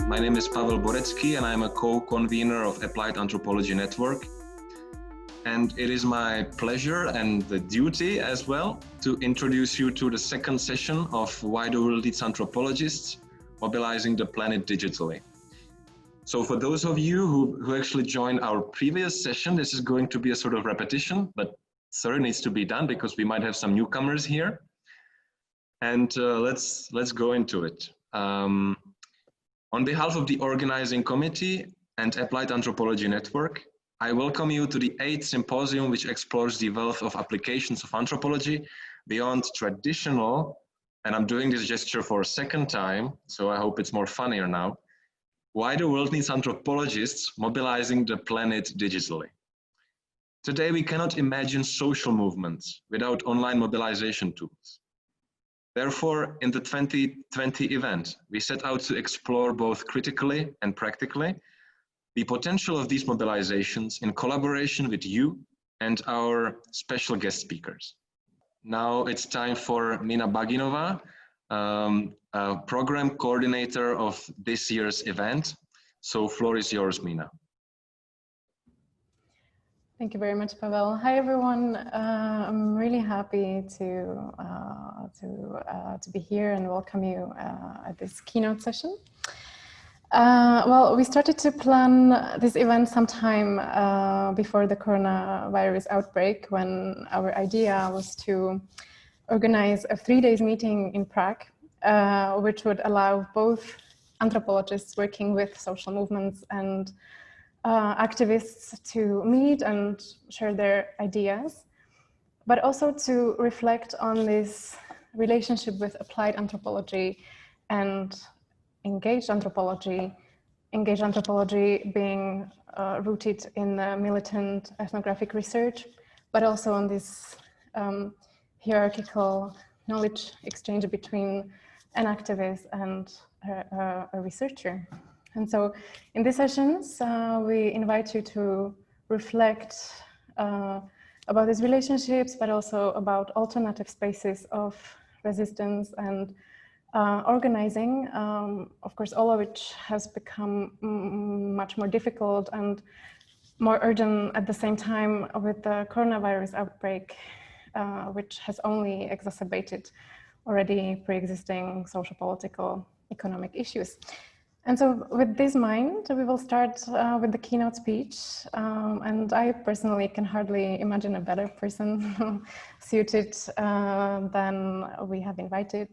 My name is Pavel Borecký and I'm a co-convener of Applied Anthropology Network. And it is my pleasure and the duty as well to introduce you to the second session of Why the World Needs Anthropologists, Mobilizing the Planet Digitally. So for those of you who actually joined our previous session, this is going to be a sort of repetition, but it needs to be done because we might have some newcomers here. And let's go into it. On behalf of the organizing committee and Applied Anthropology Network, I welcome you to the 8th symposium, which explores the wealth of applications of anthropology beyond traditional, and I'm doing this gesture for a second time, so I hope it's more funnier now, Why the World Needs Anthropologists, Mobilizing the Planet Digitally. Today, we cannot imagine social movements without online mobilization tools. Therefore, in the 2020 event, we set out to explore both critically and practically the potential of these mobilizations in collaboration with you and our special guest speakers. Now it's time for Nina Baginova, program coordinator of this year's event. So floor is yours, Mina. Thank you very much, Pavel. Hi, everyone. I'm really happy to be here and welcome you at this keynote session. Well, we started to plan this event sometime before the coronavirus outbreak, when our idea was to organize a 3-day meeting in Prague, which would allow both anthropologists working with social movements and activists to meet and share their ideas, but also to reflect on this relationship with applied anthropology and engaged anthropology being rooted in militant ethnographic research, but also on this hierarchical knowledge exchange between an activist and a researcher. And so in these sessions, we invite you to reflect about these relationships, but also about alternative spaces of resistance and organizing, of course, all of which has become much more difficult and more urgent at the same time with the coronavirus outbreak, which has only exacerbated already pre-existing social, political, economic issues. And so with this in mind, we will start with the keynote speech. And I personally can hardly imagine a better person suited than we have invited,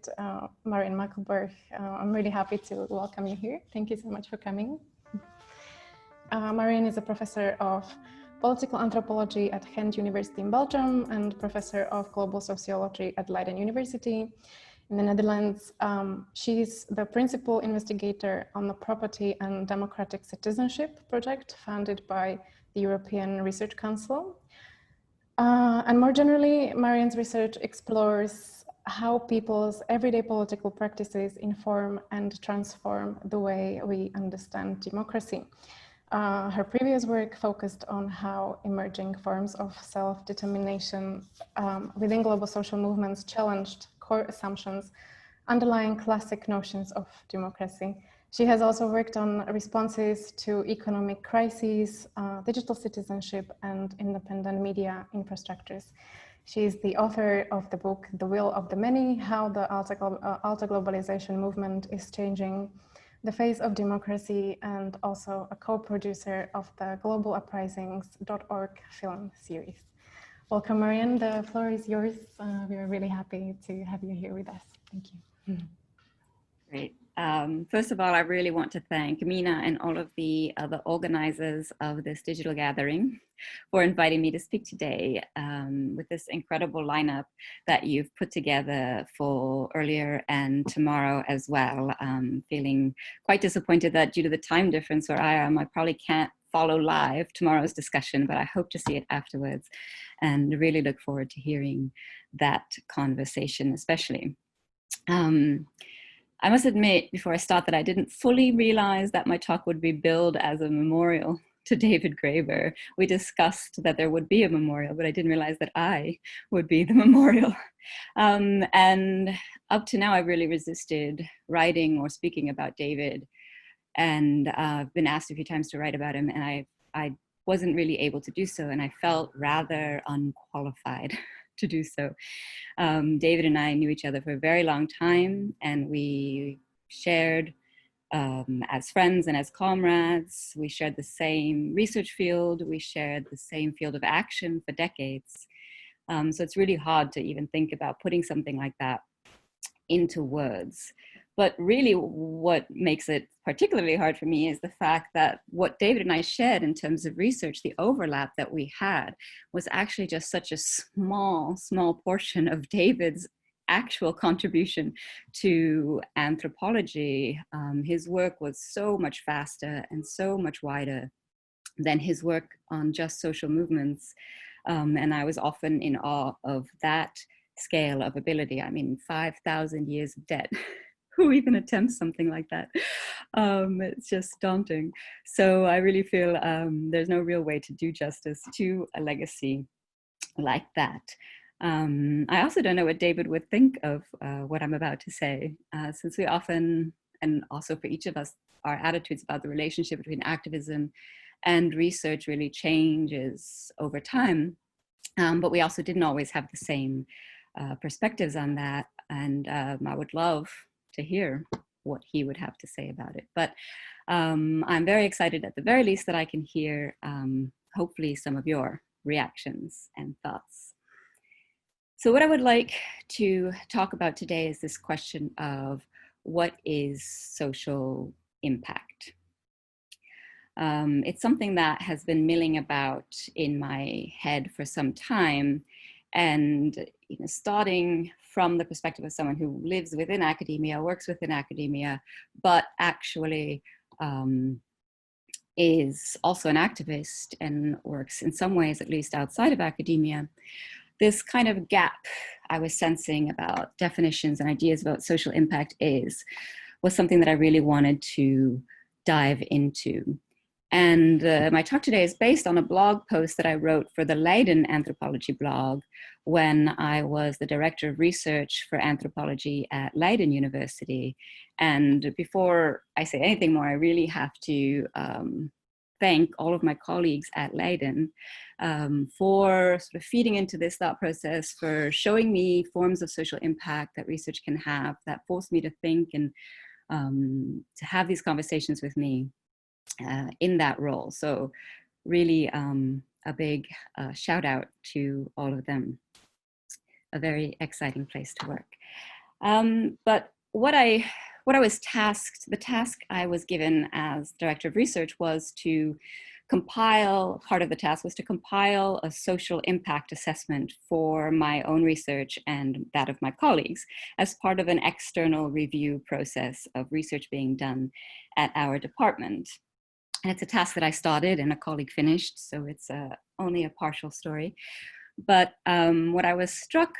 Marianne Maeckelbergh. I'm really happy to welcome you here. Thank you so much for coming. Marianne is a professor of political anthropology at Ghent University in Belgium and professor of global sociology at Leiden University in the Netherlands. She's the principal investigator on the Property and Democratic Citizenship project founded by the European Research Council. And more generally, Marianne's research explores how people's everyday political practices inform and transform the way we understand democracy. Her previous work focused on how emerging forms of self-determination within global social movements challenged core assumptions underlying classic notions of democracy. She has also worked on responses to economic crises, digital citizenship, and independent media infrastructures. She is the author of the book, The Will of the Many, How the Alterglobalisation Movement is Changing the Face of Democracy, and also a co-producer of the globaluprisings.org film series. Welcome, Marianne. The floor is yours. We are really happy to have you here with us. Thank you. Great. First of all, I really want to thank Mina and all of the other organizers of this digital gathering for inviting me to speak today with this incredible lineup that you've put together for earlier and tomorrow as well. Feeling quite disappointed that due to the time difference where I am, I probably can't follow live tomorrow's discussion, but I hope to see it afterwards and really look forward to hearing that conversation especially. I must admit before I start that I didn't fully realize that my talk would be billed as a memorial to David Graeber. We discussed that there would be a memorial, but I didn't realize that I would be the memorial. And up to now, I've really resisted writing or speaking about David And I've been asked a few times to write about him, and I wasn't really able to do so, and I felt rather unqualified to do so. David and I knew each other for a very long time, and we shared as friends and as comrades. We shared the same research field. We shared the same field of action for decades. So it's really hard to even think about putting something like that into words. But really what makes it particularly hard for me is the fact that what David and I shared in terms of research, the overlap that we had, was actually just such a small portion of David's actual contribution to anthropology. His work was so much faster and so much wider than his work on just social movements. And I was often in awe of that scale of ability. I mean, 5,000 years of debt. Who even attempts something like that? It's just daunting. So I really feel there's no real way to do justice to a legacy like that. I also don't know what David would think of what I'm about to say, since we often, and also for each of us, our attitudes about the relationship between activism and research really changes over time. But we also didn't always have the same perspectives on that. And I would love to hear what he would have to say about it. But I'm very excited at the very least that I can hear hopefully some of your reactions and thoughts. So what I would like to talk about today is this question of what is social impact? It's something that has been milling about in my head for some time, and starting from the perspective of someone who lives within academia, works within academia, but actually is also an activist and works in some ways, at least outside of academia. This kind of gap I was sensing about definitions and ideas about social impact was something that I really wanted to dive into. And my talk today is based on a blog post that I wrote for the Leiden Anthropology blog when I was the director of research for anthropology at Leiden University. And before I say anything more, I really have to thank all of my colleagues at Leiden for sort of feeding into this thought process, for showing me forms of social impact that research can have, that forced me to think and to have these conversations with me in that role. So really a big shout out to all of them. A very exciting place to work. But what I was tasked, the task I was given as director of research was to compile, part of the task was to compile a social impact assessment for my own research and that of my colleagues as part of an external review process of research being done at our department. And it's a task that I started and a colleague finished, so it's only a partial story. But what I was struck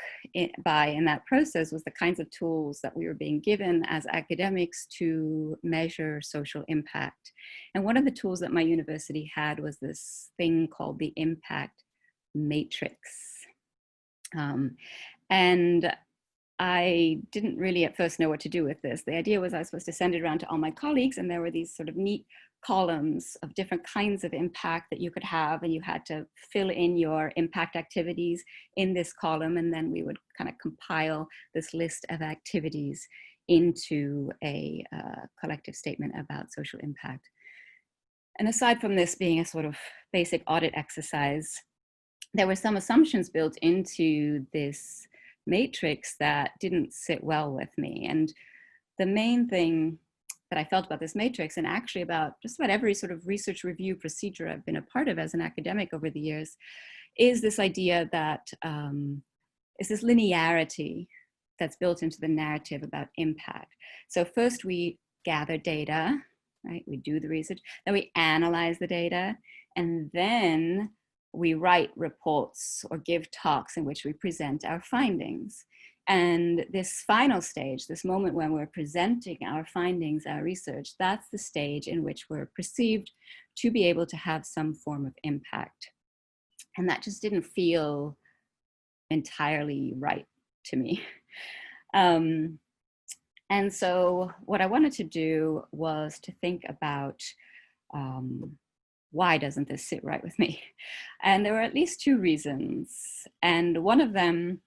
by in that process was the kinds of tools that we were being given as academics to measure social impact. And one of the tools that my university had was this thing called the impact matrix. And I didn't really at first know what to do with this. The idea was I was supposed to send it around to all my colleagues, and there were these sort of neat columns of different kinds of impact that you could have, and you had to fill in your impact activities in this column, and then we would kind of compile this list of activities into a collective statement about social impact. And aside from this being a sort of basic audit exercise, there were some assumptions built into this matrix that didn't sit well with me. And the main thing that I felt about this matrix, and actually about just about every sort of research review procedure I've been a part of as an academic over the years, is this idea that is this linearity that's built into the narrative about impact. So first we gather data, right? We do the research, then we analyze the data, and then we write reports or give talks in which we present our findings. And this final stage, this moment when we're presenting our findings, our research, that's the stage in which we're perceived to be able to have some form of impact. And that just didn't feel entirely right to me. And so what I wanted to do was to think about why doesn't this sit right with me? And there were at least two reasons. And one of them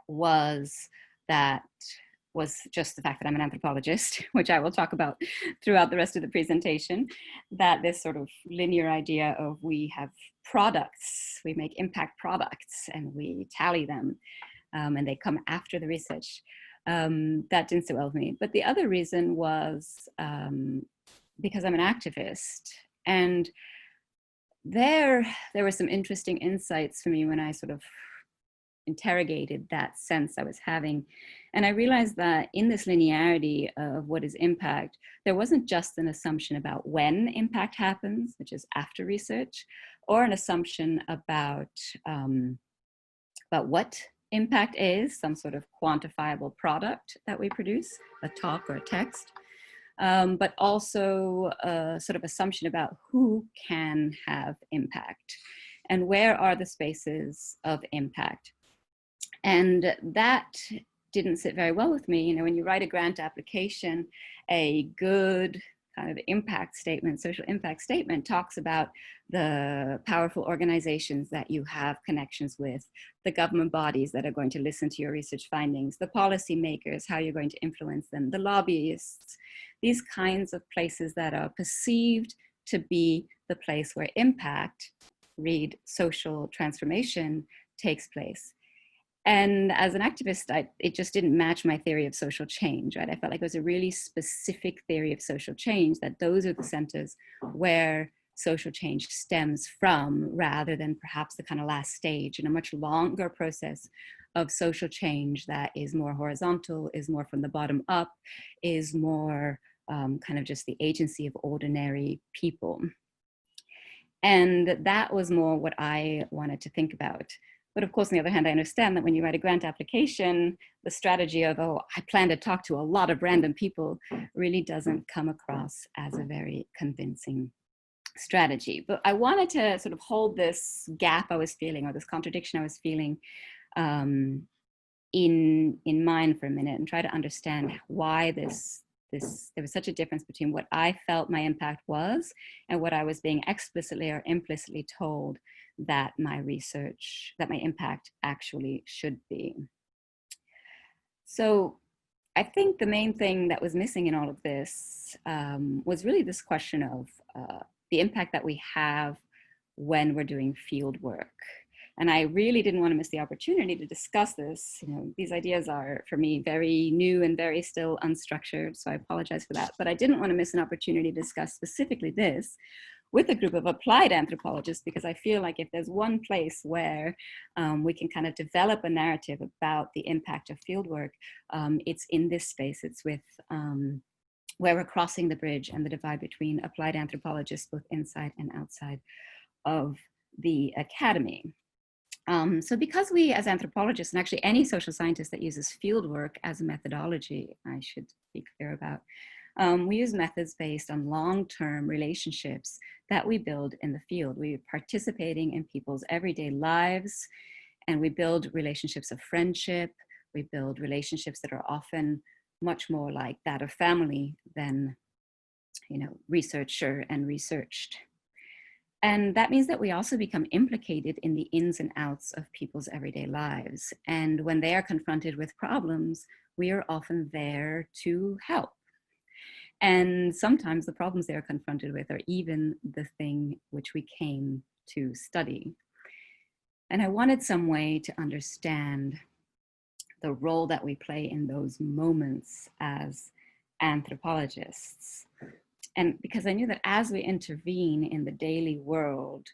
was just the fact that I'm an anthropologist, which I will talk about throughout the rest of the presentation, that this sort of linear idea of we have products, we make impact products and we tally them and they come after the research. That didn't sit well with me. But the other reason was because I'm an activist. And there were some interesting insights for me when I sort of interrogated that sense I was having. And I realized that in this linearity of what is impact, there wasn't just an assumption about when impact happens, which is after research, or an assumption about what impact is, some sort of quantifiable product that we produce, a talk or a text, but also a sort of assumption about who can have impact and where are the spaces of impact. And that didn't sit very well with me. You know, when you write a grant application, a good kind of impact statement, social impact statement, talks about the powerful organizations that you have connections with, the government bodies that are going to listen to your research findings, the policymakers, how you're going to influence them, the lobbyists, these kinds of places that are perceived to be the place where impact, read social transformation, takes place. And as an activist, it just didn't match my theory of social change, right? I felt like it was a really specific theory of social change, that those are the centers where social change stems from, rather than perhaps the kind of last stage in a much longer process of social change that is more horizontal, is more from the bottom up, is more kind of just the agency of ordinary people. And that was more what I wanted to think about. But of course, on the other hand, I understand that when you write a grant application, the strategy of, oh, I plan to talk to a lot of random people really doesn't come across as a very convincing strategy. But I wanted to sort of hold this gap I was feeling, or this contradiction I was feeling, in mind for a minute, and try to understand why there was such a difference between what I felt my impact was and what I was being explicitly or implicitly told that my research, that my impact actually should be. So I think the main thing that was missing in all of this was really this question of the impact that we have when we're doing field work. And I really didn't want to miss the opportunity to discuss this. You know, these ideas are, for me, very new and very still unstructured, so I apologize for that. But I didn't want to miss an opportunity to discuss specifically this with a group of applied anthropologists, because I feel like if there's one place where we can kind of develop a narrative about the impact of fieldwork, it's in this space. It's with where we're crossing the bridge and the divide between applied anthropologists, both inside and outside of the academy. So because we as anthropologists, and actually any social scientist that uses fieldwork as a methodology, I should be clear about, we use methods based on long-term relationships that we build in the field. We're participating in people's everyday lives, and we build relationships of friendship. We build relationships that are often much more like that of family than, you know, researcher and researched. And that means that we also become implicated in the ins and outs of people's everyday lives. And when they are confronted with problems, we are often there to help. And sometimes the problems they are confronted with are even the thing which we came to study. And I wanted some way to understand the role that we play in those moments as anthropologists. And because I knew that as we intervene in the daily world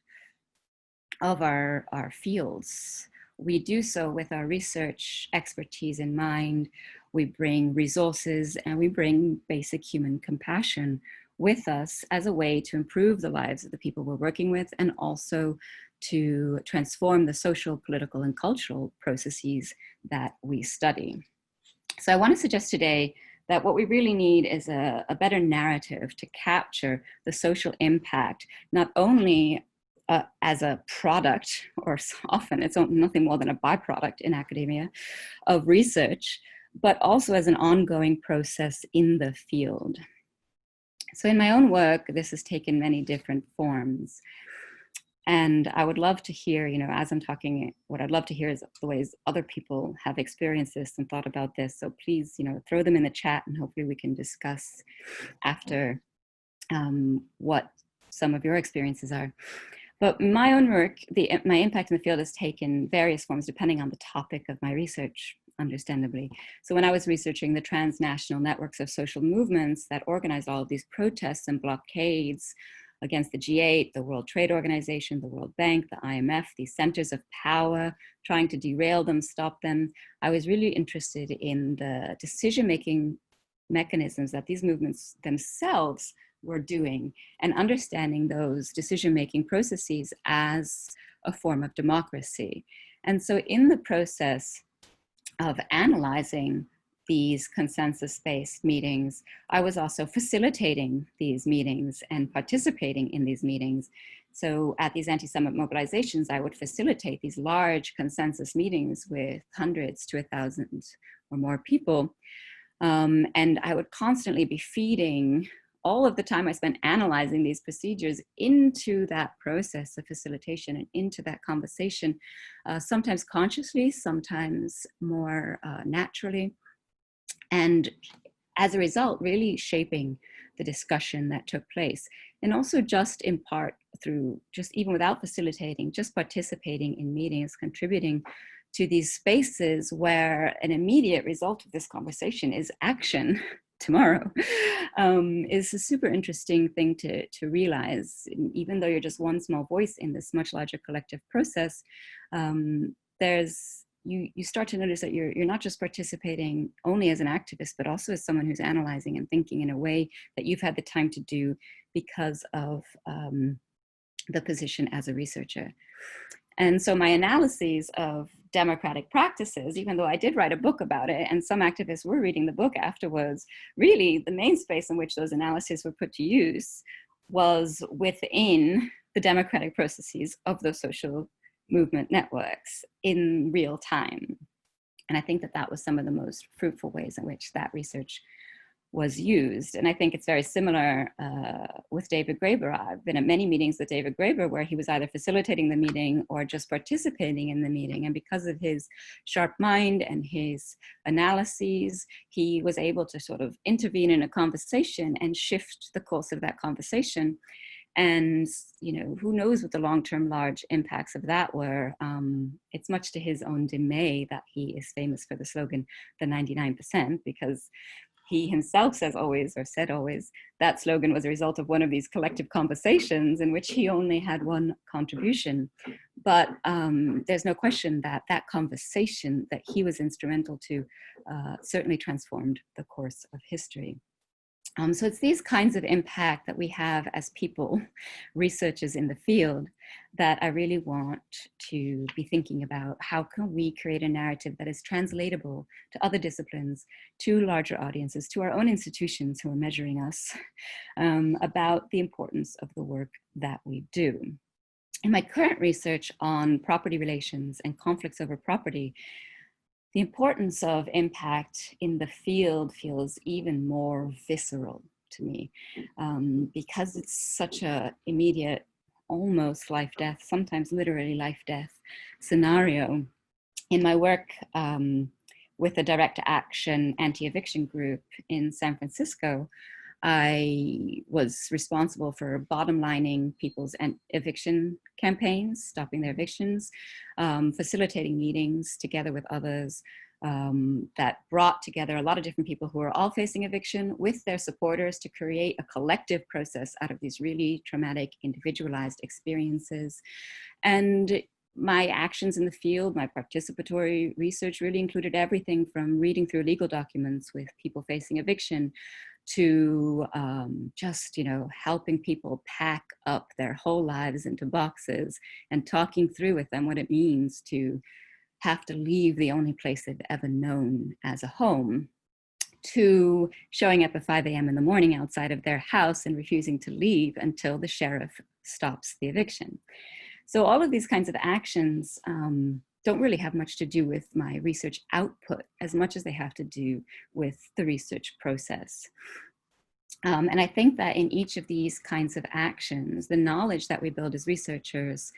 of our fields, we do so with our research expertise in mind. We bring resources and we bring basic human compassion with us as a way to improve the lives of the people we're working with, and also to transform the social, political, and cultural processes that we study. So I want to suggest today that what we really need is a better narrative to capture the social impact, not only as a product, or often it's nothing more than a byproduct in academia, of research, but also as an ongoing process in the field. So in my own work, this has taken many different forms. And I would love to hear, as I'm talking, what I'd love to hear is the ways other people have experienced this and thought about this. So please, throw them in the chat, and hopefully we can discuss after what some of your experiences are. But my own work, my impact in the field has taken various forms depending on the topic of my research, understandably. So when I was researching the transnational networks of social movements that organized all of these protests and blockades against the G8, the World Trade Organization, the World Bank, the IMF, these centers of power, trying to derail them, stop them, I was really interested in the decision-making mechanisms that these movements themselves were doing, and understanding those decision-making processes as a form of democracy. And so in the process of analyzing these consensus-based meetings, I was also facilitating these meetings and participating in these meetings. So at these anti-summit mobilizations, I would facilitate these large consensus meetings with hundreds to 1,000 or more people. And I would constantly be feeding all of the time I spent analyzing these procedures into that process of facilitation and into that conversation, sometimes consciously, sometimes more naturally. And as a result, really shaping the discussion that took place. And also just in part through, just even without facilitating, just participating in meetings, contributing to these spaces where an immediate result of this conversation is action tomorrow, is a super interesting thing to realize. Even though you're just one small voice in this much larger collective process, you start to notice that you're not just participating only as an activist, but also as someone who's analyzing and thinking in a way that you've had the time to do because of the position as a researcher. And so my analyses of democratic practices, even though I did write a book about it, and some activists were reading the book afterwards, really the main space in which those analyses were put to use was within the democratic processes of those social movement networks in real time. And I think that that was some of the most fruitful ways in which that research was used. And I think it's very similar with David Graeber. I've been at many meetings with David Graeber where he was either facilitating the meeting or just participating in the meeting. And because of his sharp mind and his analyses, he was able to sort of intervene in a conversation and shift the course of that conversation. And, who knows what the long-term large impacts of that were. It's much to his own dismay that he is famous for the slogan, the 99%, because he himself says always, or said always, that slogan was a result of one of these collective conversations in which he only had one contribution. But there's no question that that conversation that he was instrumental to certainly transformed the course of history. So it's these kinds of impact that we have as people, researchers in the field, that I really want to be thinking about. How can we create a narrative that is translatable to other disciplines, to larger audiences, to our own institutions who are measuring us, about the importance of the work that we do. In my current research on property relations and conflicts over property, the importance of impact in the field feels even more visceral to me, because it's such an immediate, almost life-death, sometimes literally life-death scenario. In my work with the direct action anti-eviction group in San Francisco, I was responsible for bottom lining people's eviction campaigns, stopping their evictions, facilitating meetings together with others that brought together a lot of different people who are all facing eviction with their supporters to create a collective process out of these really traumatic, individualized experiences. And my actions in the field, my participatory research really included everything from reading through legal documents with people facing eviction to just, helping people pack up their whole lives into boxes and talking through with them what it means to have to leave the only place they've ever known as a home, to showing up at 5 a.m. in the morning outside of their house and refusing to leave until the sheriff stops the eviction. So all of these kinds of actions don't really have much to do with my research output as much as they have to do with the research process. And I think that in each of these kinds of actions, the knowledge that we build as researchers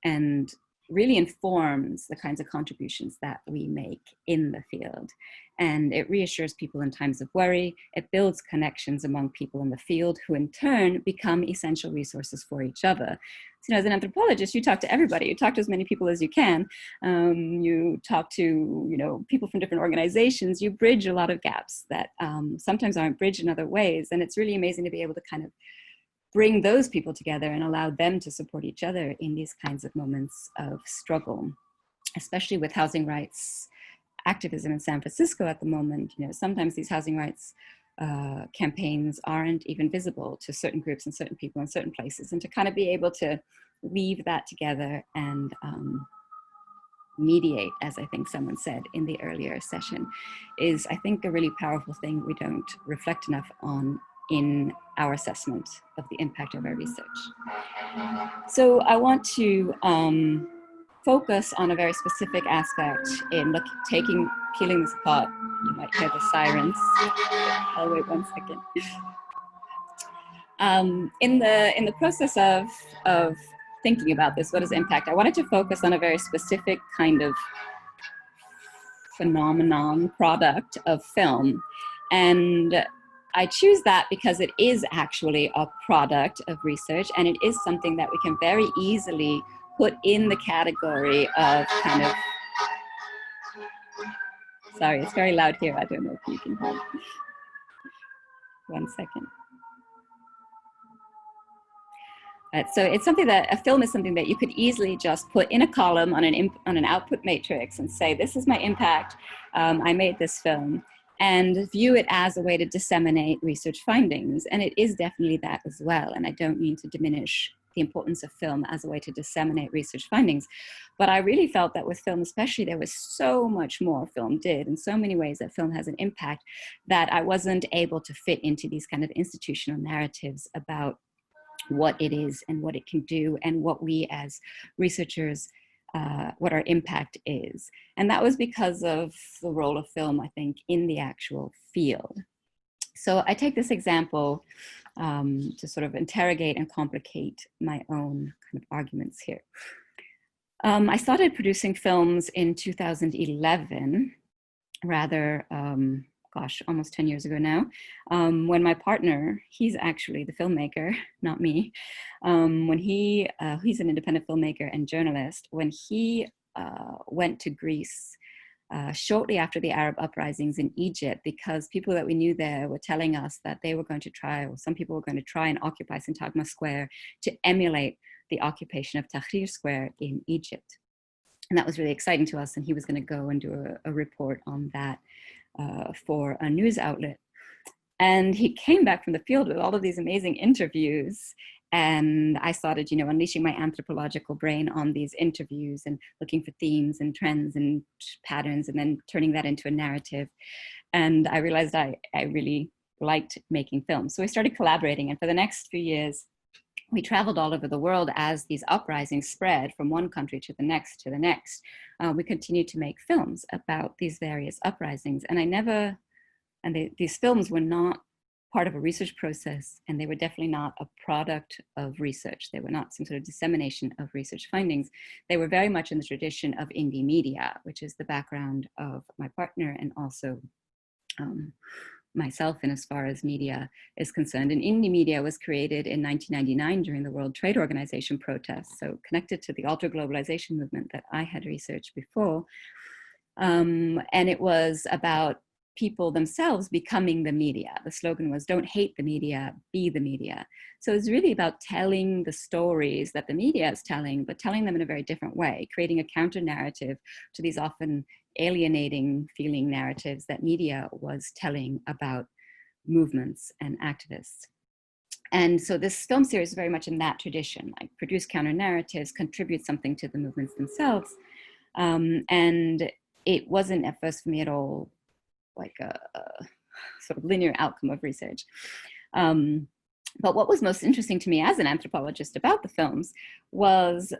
and really informs the kinds of contributions that we make in the field. And it reassures people in times of worry. It builds connections among people in the field who in turn become essential resources for each other. So, as an anthropologist, you talk to everybody. You talk to as many people as you can. You talk to people from different organizations. You bridge a lot of gaps that sometimes aren't bridged in other ways. And it's really amazing to be able to kind of bring those people together and allow them to support each other in these kinds of moments of struggle, especially with housing rights activism in San Francisco at the moment. Sometimes these housing rights campaigns aren't even visible to certain groups and certain people in certain places, and to kind of be able to weave that together and mediate, as I think someone said in the earlier session, is, I think, a really powerful thing we don't reflect enough on in our assessment of the impact of our research. So I want to focus on a very specific aspect in peeling this apart. You might hear the sirens. I'll wait 1 second. In the process of thinking about this, what is impact, I wanted to focus on a very specific kind of phenomenon, product of film. And I choose that because it is actually a product of research, and it is something that we can very easily put in the category of kind of, sorry, it's very loud here. I don't know if you can hear. 1 second. So it's something that, a film is something that you could easily just put in a column on an output matrix and say, this is my impact, I made this film, and view it as a way to disseminate research findings. And it is definitely that as well. And I don't mean to diminish the importance of film as a way to disseminate research findings. But I really felt that with film especially, there was so much more film did, in so many ways that film has an impact, that I wasn't able to fit into these kind of institutional narratives about what it is and what it can do and what we as researchers, what our impact is. And that was because of the role of film, I think, in the actual field. So I take this example to sort of interrogate and complicate my own kind of arguments here. I started producing films in 2011, rather, gosh, almost 10 years ago now, when my partner, he's actually the filmmaker, not me, when he's an independent filmmaker and journalist, when he went to Greece shortly after the Arab uprisings in Egypt, because people that we knew there were telling us that they were going to try, or some people were going to try and occupy Syntagma Square to emulate the occupation of Tahrir Square in Egypt. And that was really exciting to us, and he was going to go and do a report on that for a news outlet. And he came back from the field with all of these amazing interviews, and I started, unleashing my anthropological brain on these interviews and looking for themes and trends and patterns, and then turning that into a narrative. And I realized I really liked making films. So we started collaborating, and for the next few years, we traveled all over the world as these uprisings spread from one country to the next to the next. We continued to make films about these various uprisings. And these films were not part of a research process, and they were definitely not a product of research. They were not some sort of dissemination of research findings. They were very much in the tradition of indie media, which is the background of my partner and also myself, and as far as media is concerned. And indie media was created in 1999 during the World Trade Organization protests, so connected to the Alterglobalisation movement that I had researched before. And it was about people themselves becoming the media. The slogan was, don't hate the media, be the media. So it's really about telling the stories that the media is telling, but telling them in a very different way, creating a counter narrative to these often alienating feeling narratives that media was telling about movements and activists. And so this film series is very much in that tradition, like produce counter narratives, contribute something to the movements themselves. And it wasn't at first for me at all like a sort of linear outcome of research. But what was most interesting to me as an anthropologist about the films was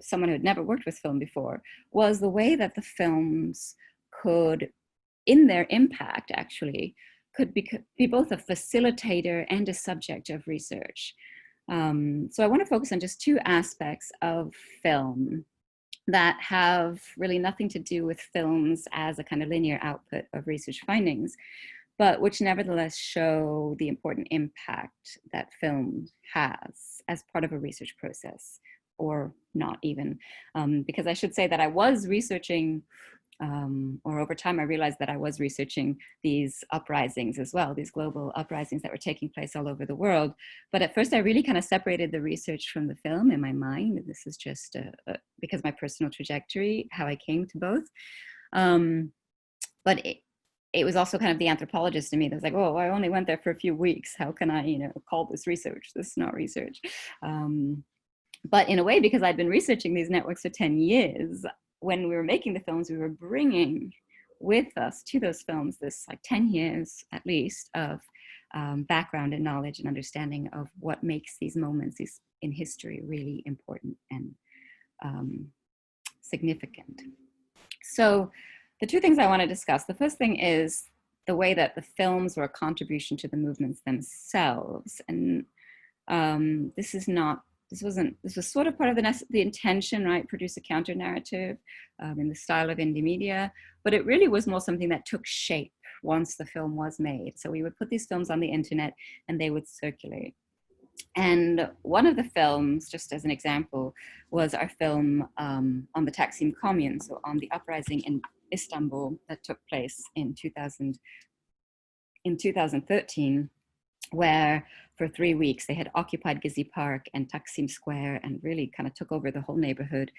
someone who had never worked with film before, was the way that the films could, in their impact actually, could be both a facilitator and a subject of research. So I want to focus on just two aspects of film that have really nothing to do with films as a kind of linear output of research findings, but which nevertheless show the important impact that film has as part of a research process, or not even. Because I should say that I was researching, or over time I realized that I was researching these uprisings as well, these global uprisings that were taking place all over the world. But at first I really kind of separated the research from the film in my mind. And this is just because my personal trajectory, how I came to both. But it was also kind of the anthropologist in me that was like, oh, I only went there for a few weeks. How can I, call this research? This is not research. But in a way, because I'd been researching these networks for 10 years, when we were making the films, we were bringing with us to those films this like 10 years at least of background and knowledge and understanding of what makes these moments in history really important and significant. So the two things I want to discuss, the first thing is the way that the films were a contribution to the movements themselves. And this was sort of part of the intention, right? Produce a counter narrative in the style of indie media, but it really was more something that took shape once the film was made. So we would put these films on the internet and they would circulate. And one of the films, just as an example, was our film on the Taxi Commune, so on the uprising in Istanbul that took place in 2013, where for 3 weeks they had occupied Gezi Park and Taksim Square and really kind of took over the whole neighborhood.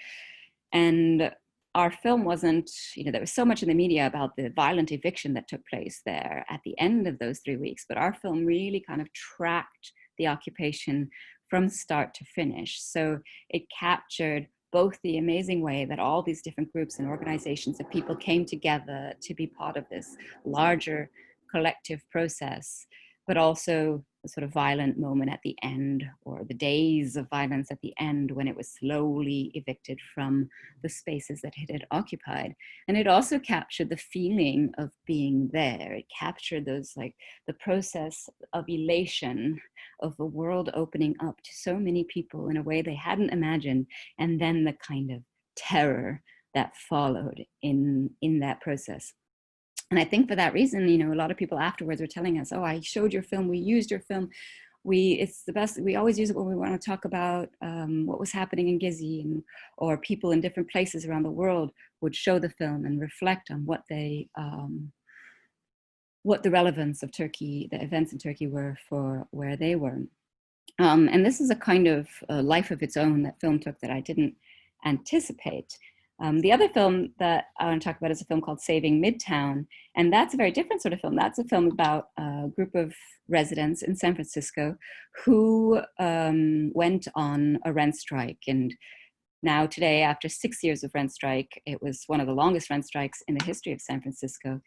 And our film wasn't, there was so much in the media about the violent eviction that took place there at the end of those 3 weeks, but our film really kind of tracked the occupation from start to finish. So it captured both the amazing way that all these different groups and organizations of people came together to be part of this larger collective process, but also the sort of violent moment at the end, or the days of violence at the end when it was slowly evicted from the spaces that it had occupied. And it also captured the feeling of being there. It captured those, like the process of elation of the world opening up to so many people in a way they hadn't imagined, and then the kind of terror that followed in that process. And I think for that reason, a lot of people afterwards were telling us, oh, I showed your film, we used your film. It's the best, we always use it when we want to talk about what was happening in Gezi, or people in different places around the world would show the film and reflect on what the relevance of Turkey, the events in Turkey were for where they were. And this is a kind of life of its own that film took that I didn't anticipate. The other film that I want to talk about is a film called Saving Midtown, and that's a very different sort of film. That's a film about a group of residents in San Francisco who went on a rent strike. And now today, after 6 years of rent strike, it was one of the longest rent strikes in the history of San Francisco.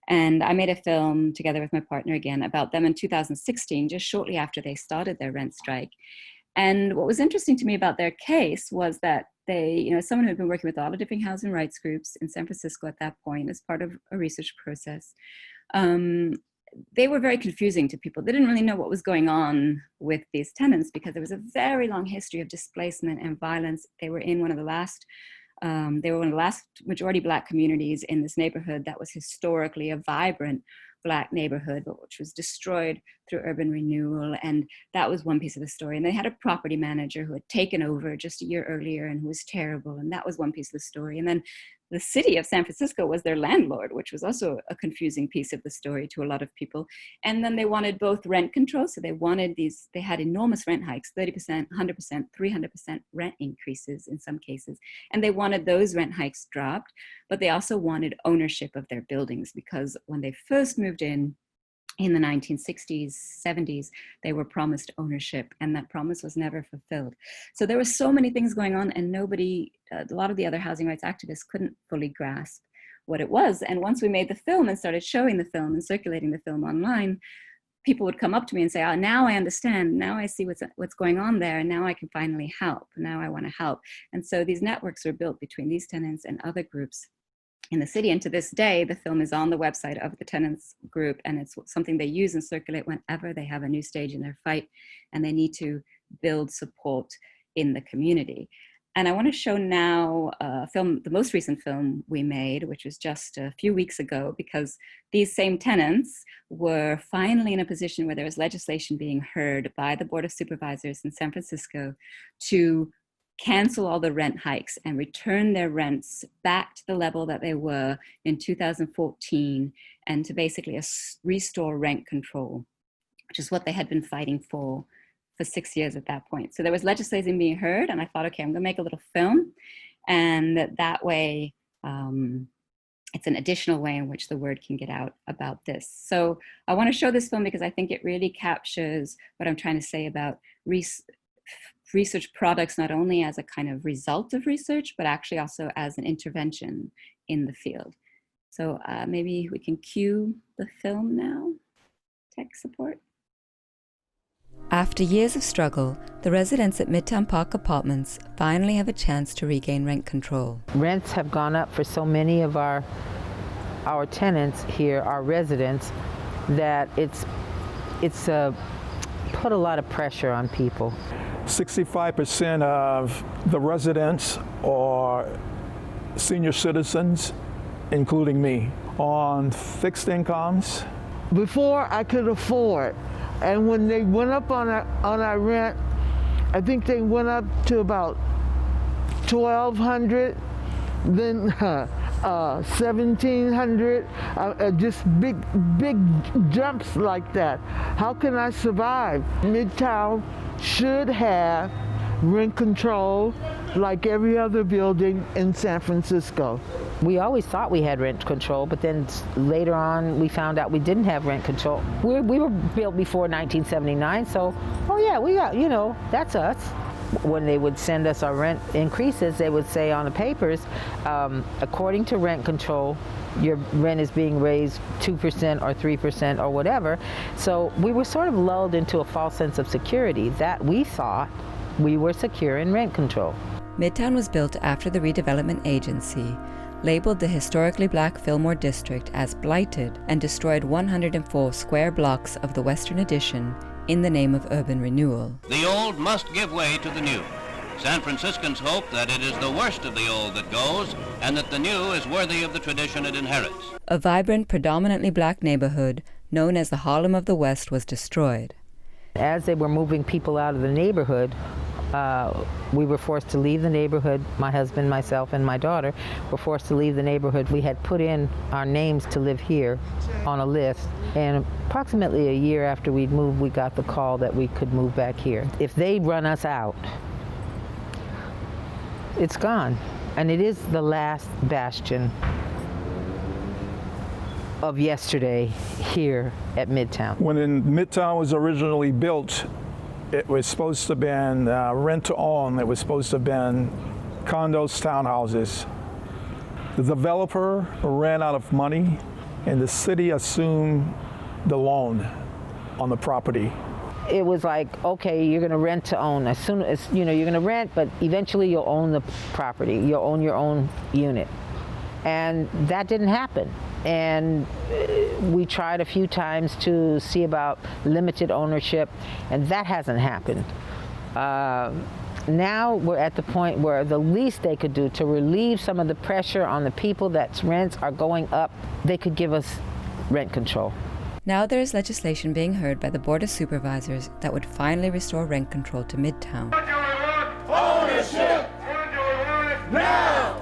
And I made a film together with my partner again about them in 2016, just shortly after they started their rent strike. And what was interesting to me about their case was that they, someone who had been working with a lot of different housing rights groups in San Francisco at that point as part of a research process, they were very confusing to people. They didn't really know what was going on with these tenants because there was a very long history of displacement and violence. They were one of the last majority Black communities in this neighborhood that was historically a vibrant Black neighborhood, but which was destroyed through urban renewal. And that was one piece of the story. And they had a property manager who had taken over just a year earlier and who was terrible. And that was one piece of the story. And then the city of San Francisco was their landlord, which was also a confusing piece of the story to a lot of people. And then they wanted both rent control. So they had enormous rent hikes, 30%, 100%, 300% rent increases in some cases. And they wanted those rent hikes dropped, but they also wanted ownership of their buildings, because when they first moved in the 1960s, 70s, they were promised ownership, and that promise was never fulfilled. So there were so many things going on, and a lot of the other housing rights activists couldn't fully grasp what it was. And once we made the film and started showing the film and circulating the film online, people would come up to me and say, oh, now I understand, now I see what's going on there, and now I can finally help, now I want to help. And so these networks were built between these tenants and other groups in the city. And to this day, the film is on the website of the Tenants group, and it's something they use and circulate whenever they have a new stage in their fight and they need to build support in the community. And I want to show now a film, the most recent film we made, which was just a few weeks ago, because these same tenants were finally in a position where there was legislation being heard by the Board of Supervisors in San Francisco to cancel all the rent hikes and return their rents back to the level that they were in 2014, and to basically restore rent control, which is what they had been fighting for 6 years at that point. So there was legislation being heard, and I thought, okay, I'm gonna make a little film, and that way it's an additional way in which the word can get out about this. So I want to show this film because I think it really captures what I'm trying to say about research products, not only as a kind of result of research, but actually also as an intervention in the field. So maybe we can cue the film now, tech support. After years of struggle, the residents at Midtown Park Apartments finally have a chance to regain rent control. Rents have gone up for so many of our tenants here, our residents, that it's put a lot of pressure on people. 65% of the residents are senior citizens, including me, on fixed incomes. Before I could afford, and when they went up on our rent, I think they went up to about $1,200, then $1,700, just big jumps like that. How can I survive? Midtown should have rent control like every other building in San Francisco. We always thought we had rent control, but then later on we found out we didn't have rent control. We were built before 1979, so, oh yeah, we got, that's us. When they would send us our rent increases, they would say on the papers, according to rent control, your rent is being raised 2% or 3% or whatever. So we were sort of lulled into a false sense of security that we thought we were secure in rent control. Midtown was built after the redevelopment agency labeled the historically black Fillmore district as blighted and destroyed 104 square blocks of the Western Addition in the name of urban renewal. The old must give way to the new. San Franciscans hope that it is the worst of the old that goes, and that the new is worthy of the tradition it inherits. A vibrant, predominantly black neighborhood known as the Harlem of the West was destroyed. As they were moving people out of the neighborhood, we were forced to leave the neighborhood. My husband, myself, and my daughter were forced to leave the neighborhood. We had put in our names to live here on a list, and approximately a year after we'd moved, we got the call that we could move back here. If they run us out, it's gone. And it is the last bastion of yesterday here at Midtown. When Midtown was originally built, it was supposed to have been rent to own. It was supposed to have been condos, townhouses. The developer ran out of money, and the city assumed the loan on the property. It was like, okay, you're going to rent to own. As soon as, you're going to rent, but eventually you'll own the property. You'll own your own unit. And that didn't happen. And we tried a few times to see about limited ownership, and that hasn't happened. Now we're at the point where the least they could do to relieve some of the pressure on the people that rents are going up, they could give us rent control. Now there is legislation being heard by the Board of Supervisors that would finally restore rent control to Midtown. Ownership! Now!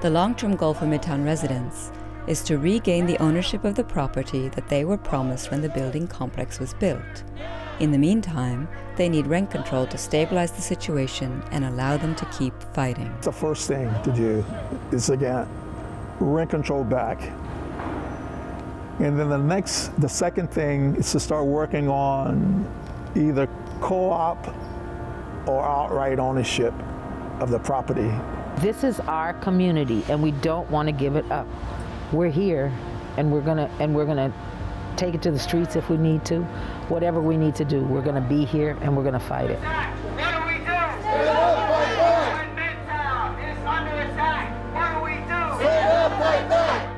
The long-term goal for Midtown residents is to regain the ownership of the property that they were promised when the building complex was built. In the meantime, they need rent control to stabilize the situation and allow them to keep fighting. The first thing to do is to get rent control back. And then the second thing is to start working on either co-op or outright ownership of the property. This is our community, and we don't want to give it up. We're here, and we're gonna take it to the streets if we need to. Whatever we need to do, we're going to be here and we're going to fight it. What do we do? Stand up, fight back! When Midtown is under attack, what do we do? Stand up, fight back!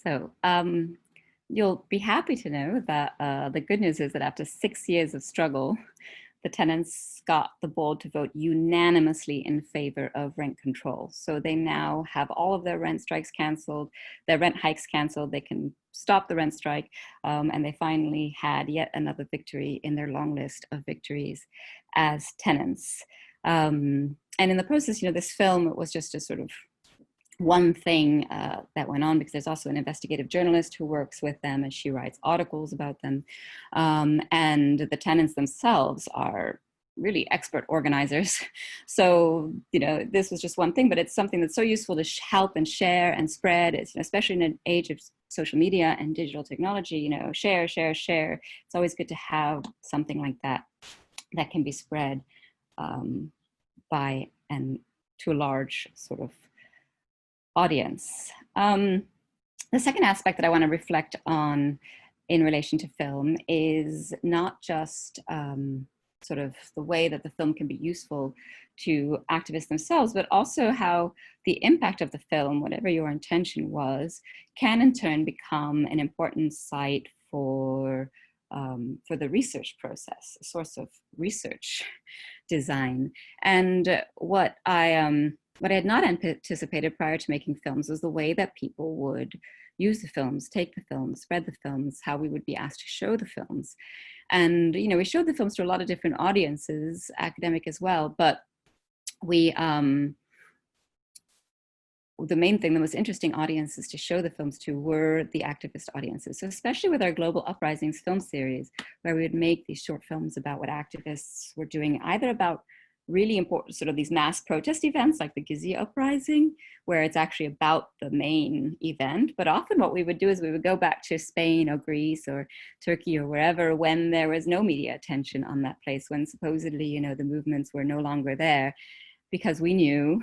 So you'll be happy to know that the good news is that after 6 years of struggle, the tenants got the board to vote unanimously in favor of rent control. So they now have all of their rent strikes canceled, their rent hikes canceled, they can stop the rent strike, and they finally had yet another victory in their long list of victories as tenants. And in the process, you know, this film was just a sort of one thing that went on, because there's also an investigative journalist who works with them and she writes articles about them. And the tenants themselves are really expert organizers. So, you know, this was just one thing, but it's something that's so useful to help and share and spread. It's, especially in an age of social media and digital technology, you know, share, share, share. It's always good to have something like that that can be spread by and to a large sort of audience. The second aspect that I want to reflect on in relation to film is not just sort of the way that the film can be useful to activists themselves, but also how the impact of the film, whatever your intention was, can in turn become an important site for the research process, a source of research design. And what I had not anticipated prior to making films was the way that people would use the films, take the films, spread the films, how we would be asked to show the films. And, you know, we showed the films to a lot of different audiences, academic as well, but we, the main thing, the most interesting audiences to show the films to were the activist audiences. So especially with our Global Uprisings film series, where we would make these short films about what activists were doing, either about really important sort of these mass protest events like the Gezi uprising, where it's actually about the main event. But often what we would do is we would go back to Spain or Greece or Turkey or wherever when there was no media attention on that place, when supposedly, you know, the movements were no longer there, because we knew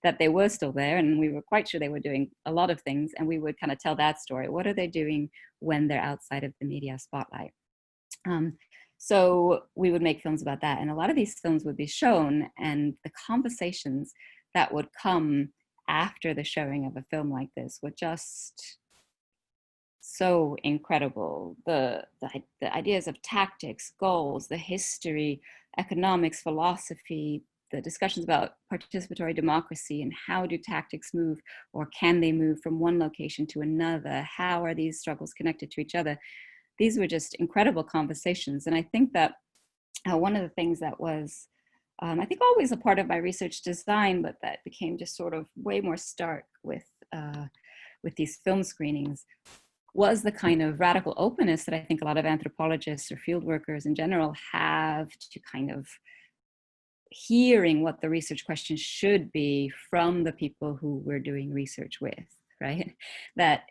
that they were still there and we were quite sure they were doing a lot of things, and we would kind of tell that story. What are they doing when they're outside of the media spotlight? So we would make films about that, and a lot of these films would be shown, and the conversations that would come after the showing of a film like this were just so incredible. The ideas of tactics, goals, the history, economics, philosophy, the discussions about participatory democracy and how do tactics move, or can they move from one location to another? How are these struggles connected to each other? These were just incredible conversations. And I think that one of the things that was, I think, always a part of my research design, but that became just sort of way more stark with these film screenings, was the kind of radical openness that I think a lot of anthropologists or field workers in general have to kind of hearing what the research questions should be from the people who we're doing research with, right? That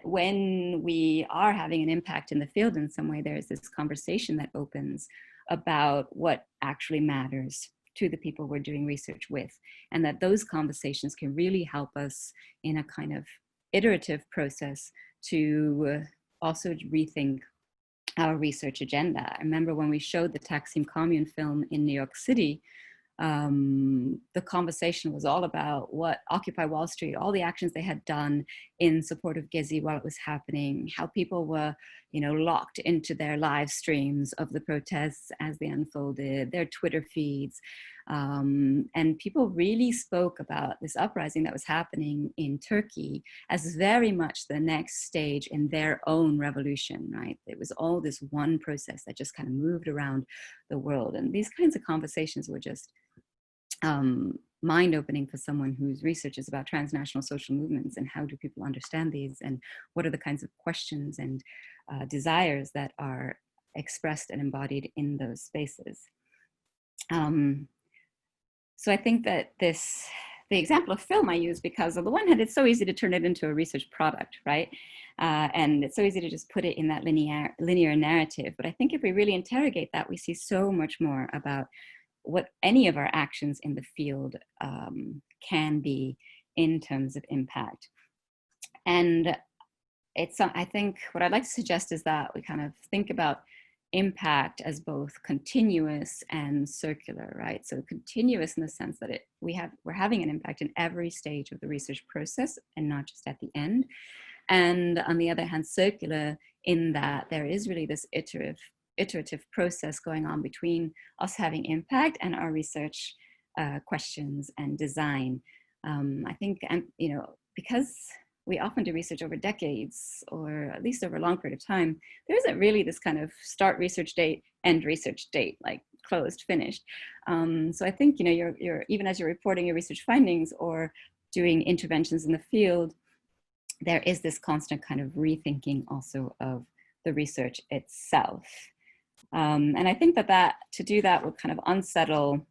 when we are having an impact in the field in some way, there's this conversation that opens about what actually matters to the people we're doing research with, and that those conversations can really help us in a kind of iterative process to also rethink our research agenda. I remember when we showed the Taxi Commune film in New York City, the conversation was all about what Occupy Wall Street, all the actions they had done in support of Gezi while it was happening, how people were, you know, locked into their live streams of the protests as they unfolded, their Twitter feeds. And people really spoke about this uprising that was happening in Turkey as very much the next stage in their own revolution, right? It was all this one process that just kind of moved around the world. And these kinds of conversations were just mind-opening for someone whose research is about transnational social movements, and how do people understand these, and what are the kinds of questions and desires that are expressed and embodied in those spaces. So I think that this the example of film I use because on the one hand, it's so easy to turn it into a research product, right? And it's so easy to just put it in that linear narrative. But I think if we really interrogate that, we see so much more about what any of our actions in the field can be in terms of impact. And I think what I'd like to suggest is that we kind of think about impact as both continuous and circular, right? So continuous in the sense that we're having an impact in every stage of the research process and not just at the end. And on the other hand, circular in that there is really this iterative process going on between us having impact and our research questions and design. I think, and because we often do research over decades, or at least over a long period of time, there isn't really this kind of start research date, end research date, like closed, finished. So I think, you're even as you're reporting your research findings or doing interventions in the field, there is this constant kind of rethinking also of the research itself. And I think that to do that would kind of unsettle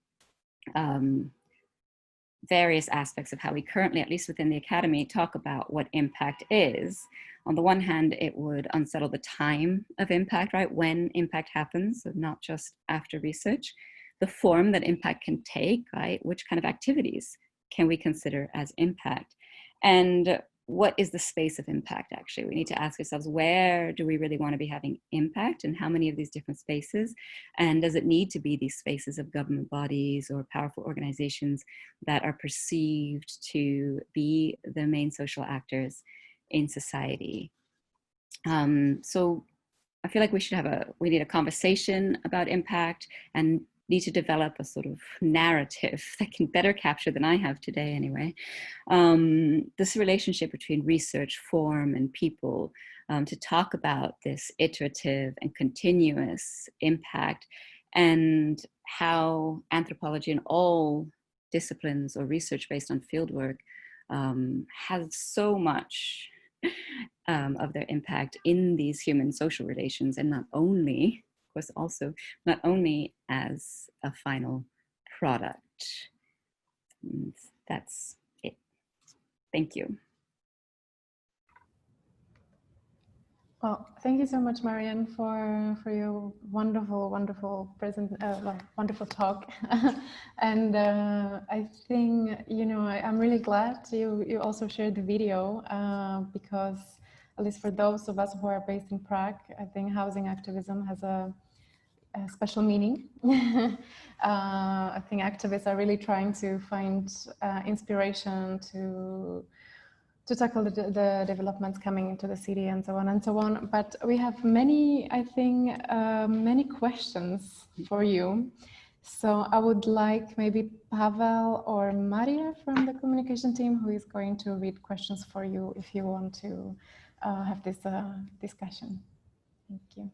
various aspects of how we currently, at least within the academy, talk about what impact is. On the one hand, it would unsettle the time of impact, right? When impact happens, so not just after research, the form that impact can take, right? Which kind of activities can we consider as impact? And what is the space of impact, actually? We need to ask ourselves, where do we really want to be having impact, and how many of these different spaces? And does it need to be these spaces of government bodies or powerful organizations that are perceived to be the main social actors in society? So I feel like we need a conversation about impact and need to develop a sort of narrative that can better capture than I have today anyway, this relationship between research, form, and people, to talk about this iterative and continuous impact, and how anthropology and all disciplines or research based on fieldwork has so much of their impact in these human social relations, and not only, of course, also not only as a final product. And that's it. Thank you. Well, thank you so much, Marianne, for your wonderful talk. And I think, I'm really glad you also shared the video, because at least for those of us who are based in Prague, I think housing activism has a special meaning. I think activists are really trying to find inspiration to tackle the developments coming into the city and so on and so on. But we have many questions for you. So I would like maybe Pavel or Maria from the communication team, who is going to read questions for you if you want to have this discussion. Thank you.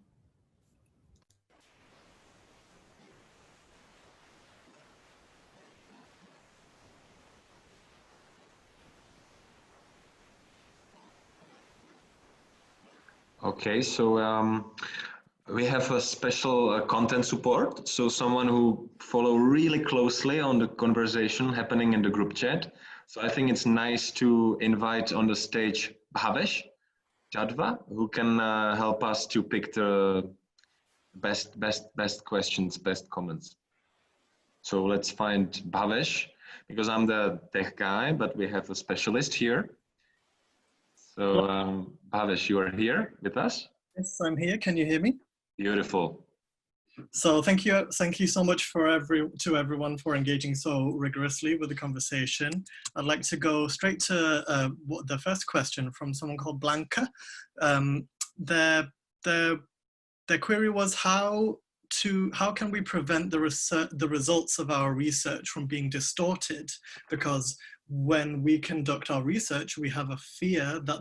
Okay, so we have a special content support. So someone who follow really closely on the conversation happening in the group chat. So I think it's nice to invite on the stage Bhavesh Jadva, who can help us to pick the best questions, best comments. So let's find Bhavesh, because I'm the tech guy, but we have a specialist here. So Bhavesh, you are here with us? Yes, I'm here. Can you hear me? Beautiful. So thank you so much to everyone for engaging so rigorously with the conversation. I'd like to go straight to the first question from someone called Blanca. Their query was how can we prevent the results of our research from being distorted? Because when we conduct our research, we have a fear that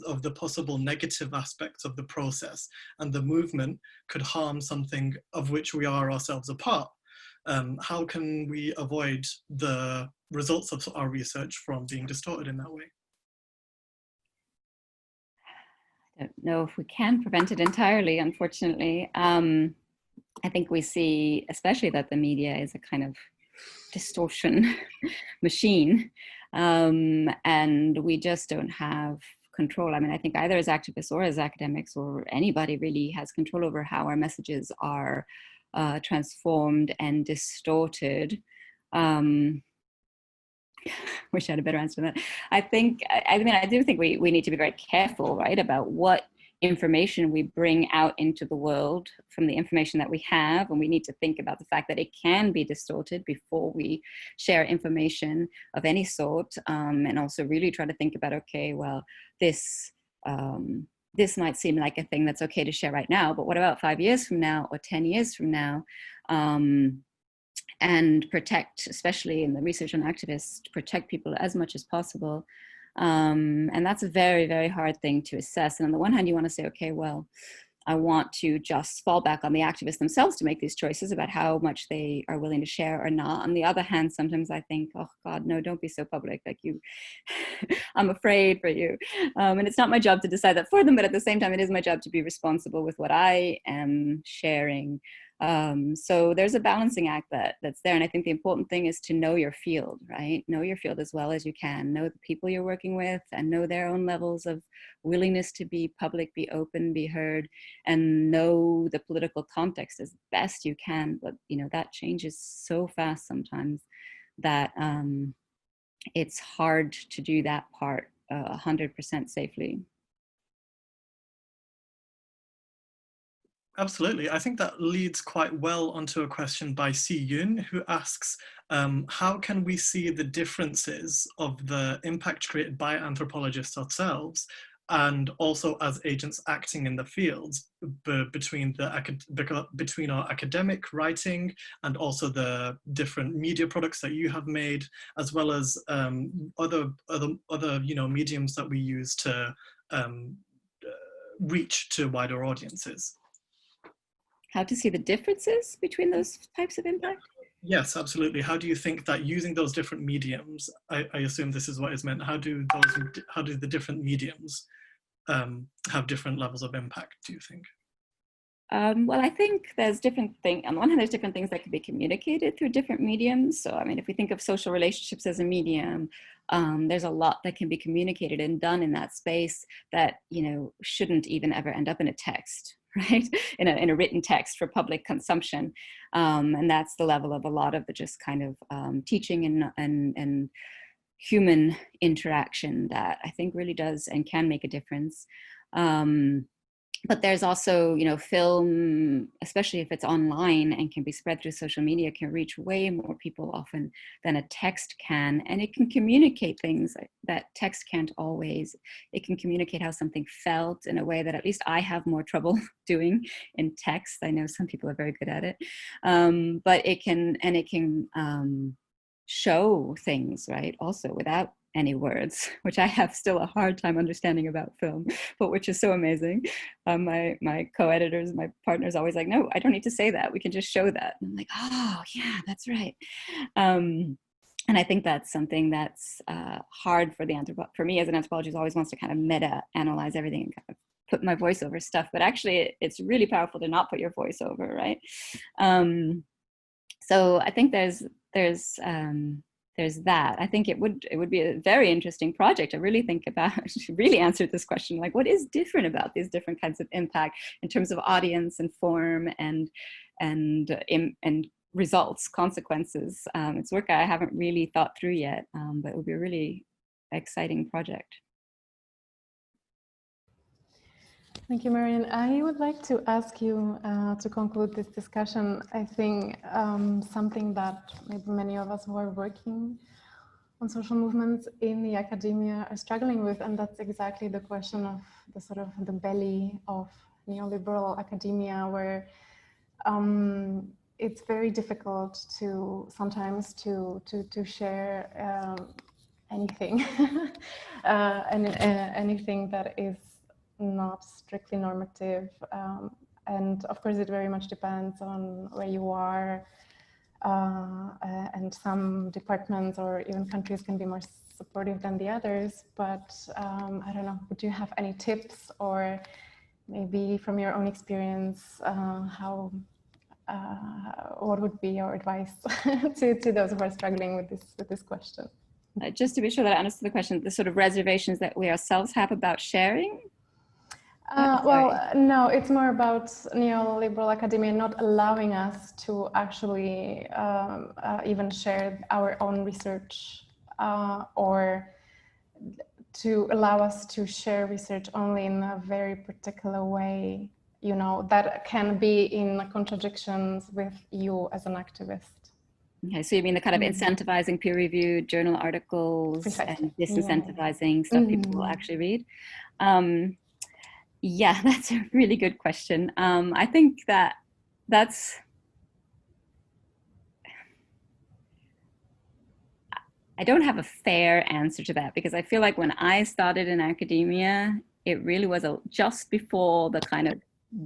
of the possible negative aspects of the process, and the movement could harm something of which we are ourselves a part. How can we avoid the results of our research from being distorted in that way? I don't know if we can prevent it entirely, unfortunately. I think we see, especially that the media is a kind of distortion machine, and we just don't have control. I mean, I think either as activists or as academics or anybody really has control over how our messages are transformed and distorted. Wish I had a better answer to that. I do think we need to be very careful, right, about what information we bring out into the world from the information that we have, and we need to think about the fact that it can be distorted before we share information of any sort, and also really try to think about, okay, well, this might seem like a thing that's okay to share right now, but what about 5 years from now or 10 years from now? And protect, especially in the research on activists, protect people as much as possible. And that's a very, very hard thing to assess. And on the one hand, you want to say, okay, well, I want to just fall back on the activists themselves to make these choices about how much they are willing to share or not. On the other hand, sometimes I think, oh God, no, don't be so public, like you, I'm afraid for you. And it's not my job to decide that for them, but at the same time, it is my job to be responsible with what I am sharing. So there's a balancing act that's there. And I think the important thing is to know your field, right? Know your field as well as you can. Know the people you're working with and know their own levels of willingness to be public, be open, be heard, and know the political context as best you can. But, you know, that changes so fast sometimes that it's hard to do that part 100% safely. Absolutely. I think that leads quite well onto a question by Si Yun, who asks, how can we see the differences of the impact created by anthropologists ourselves and also as agents acting in the fields between our academic writing and also the different media products that you have made, as well as other mediums that we use to reach to wider audiences? How to see the differences between those types of impact? Yes, absolutely. How do you think that using those different mediums, I assume this is what is meant, how do the different mediums have different levels of impact, do you think? Well, I think there's different things. On the one hand, there's different things that can be communicated through different mediums. So, I mean, if we think of social relationships as a medium, there's a lot that can be communicated and done in that space that, you know, shouldn't even ever end up in a text, right? In a written text for public consumption. And that's the level of a lot of the just kind of teaching and human interaction that I think really does and can make a difference. But there's also, you know, film, especially if it's online and can be spread through social media, can reach way more people often than a text can. And it can communicate things that text can't always. It can communicate how something felt in a way that at least I have more trouble doing in text. I know some people are very good at it. But it can show things, right, also without any words, which I have still a hard time understanding about film, but which is so amazing. My co-editors, my partner's always like, no, I don't need to say that. We can just show that. And I'm like, oh yeah, that's right. And I think that's something that's hard for for me as an anthropologist, always wants to kind of meta-analyze everything and kind of put my voice over stuff, but actually it's really powerful to not put your voice over, right? So I think there's that. I think it would be a very interesting project to really think about, really answer this question, like what is different about these different kinds of impact in terms of audience and form and results, consequences. It's work I haven't really thought through yet, but it would be a really exciting project. Thank you, Marianne. I would like to ask you to conclude this discussion. I think something that maybe many of us who are working on social movements in the academia are struggling with, and that's exactly the question of the sort of the belly of neoliberal academia, where it's very difficult to sometimes to share anything, anything that is not strictly normative, and of course it very much depends on where you are, and some departments or even countries can be more supportive than the others, but I don't know, would you have any tips or maybe from your own experience how what would be your advice to those who are struggling with this question? Just to be sure that I understood the question, the sort of reservations that we ourselves have about sharing? Well, no, it's more about neoliberal academia not allowing us to actually even share our own research, or to allow us to share research only in a very particular way, that can be in contradictions with you as an activist. Okay, so you mean the kind of incentivizing peer-reviewed journal articles and disincentivizing stuff people will actually read? Yeah, that's a really good question. I think that's I don't have a fair answer to that, because I feel like when I started in academia, it really was just before the kind of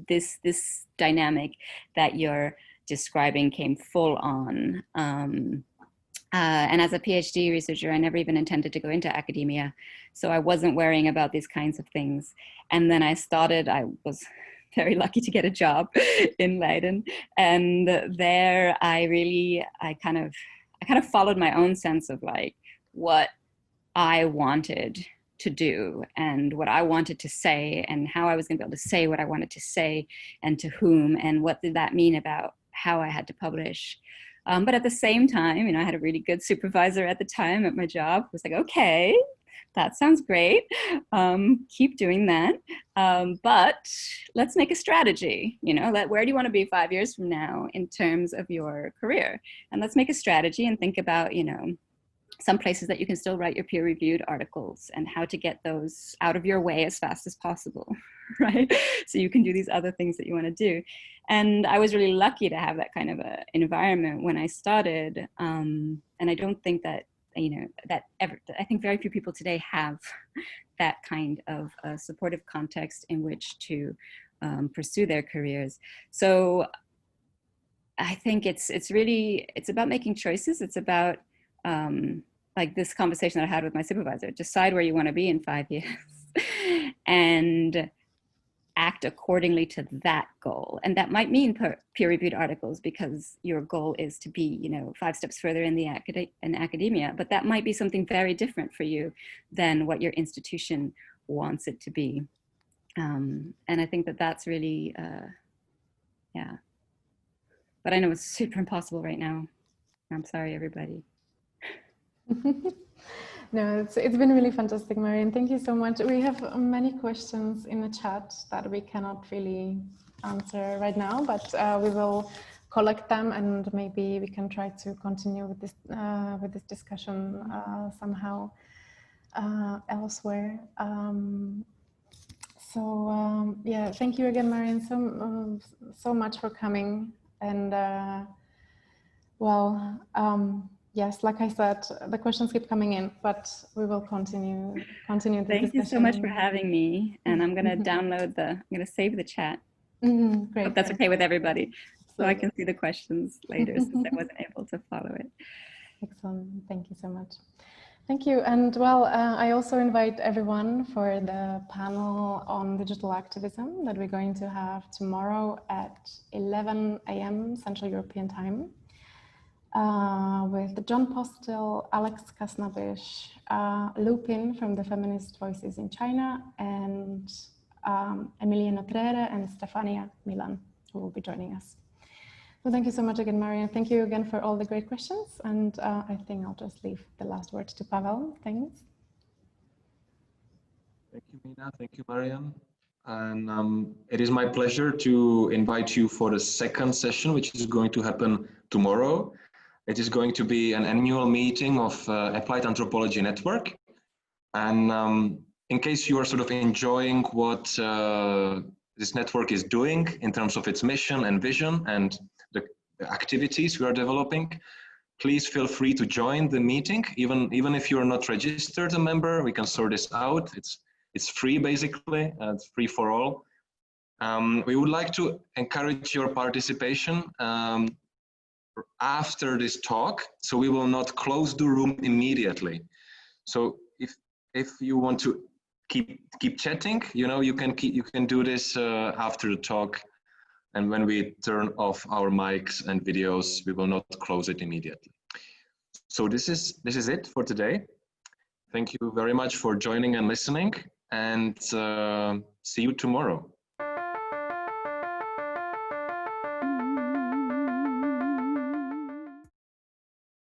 this dynamic that you're describing came full on. And as a PhD researcher, I never even intended to go into academia. So I wasn't worrying about these kinds of things. And then I was very lucky to get a job in Leiden. And there I kind of followed my own sense of like what I wanted to do and what I wanted to say and how I was going to be able to say what I wanted to say and to whom, and what did that mean about how I had to publish. But at the same time, I had a really good supervisor at the time at my job who was like, okay, that sounds great. Keep doing that. But let's make a strategy, where do you want to be 5 years from now in terms of your career? And let's make a strategy and think about, some places that you can still write your peer-reviewed articles and how to get those out of your way as fast as possible, right? So you can do these other things that you want to do. And I was really lucky to have that kind of an environment when I started. And I don't think that, I think very few people today have that kind of supportive context in which to pursue their careers. So I think it's about making choices. It's about like this conversation that I had with my supervisor, decide where you want to be in 5 years and act accordingly to that goal. And that might mean peer-reviewed articles because your goal is to be, 5 steps further in academia, but that might be something very different for you than what your institution wants it to be. And I think that that's really, yeah. But I know it's super impossible right now. I'm sorry, everybody. No, it's been really fantastic, Marianne. Thank you so much. We have many questions in the chat that we cannot really answer right now, but we will collect them and maybe we can try to continue with this discussion somehow elsewhere. Yeah, thank you again, Marianne, so much for coming. And yes, like I said, the questions keep coming in, but we will continue this discussion. Thank you so much for having me. And I'm going to I'm going to save the chat. Great. Hope that's okay with everybody. So I can see the questions later since I wasn't able to follow it. Excellent. Thank you so much. Thank you. And well, I also invite everyone for the panel on digital activism that we're going to have tomorrow at 11 a.m. Central European Time. With John Postel, Alex Kasnabish, Lupin from the Feminist Voices in China, and Emilia Notrere and Stefania Milan, who will be joining us. So thank you so much again, Marianne. Thank you again for all the great questions. And I think I'll just leave the last word to Pavel. Thanks. Thank you, Mina. Thank you, Marianne. And it is my pleasure to invite you for the second session, which is going to happen tomorrow. It is going to be an annual meeting of Applied Anthropology Network. And in case you are sort of enjoying what this network is doing in terms of its mission and vision and the activities we are developing, please feel free to join the meeting. Even if you're not registered a member, we can sort this out. It's free, basically. It's free for all. We would like to encourage your participation after this talk, so we will not close the room immediately. So if you want to keep chatting, you can do this after the talk And when we turn off our mics and videos, we will not close it immediately. So this is it for today. Thank you very much for joining and listening, and see you tomorrow.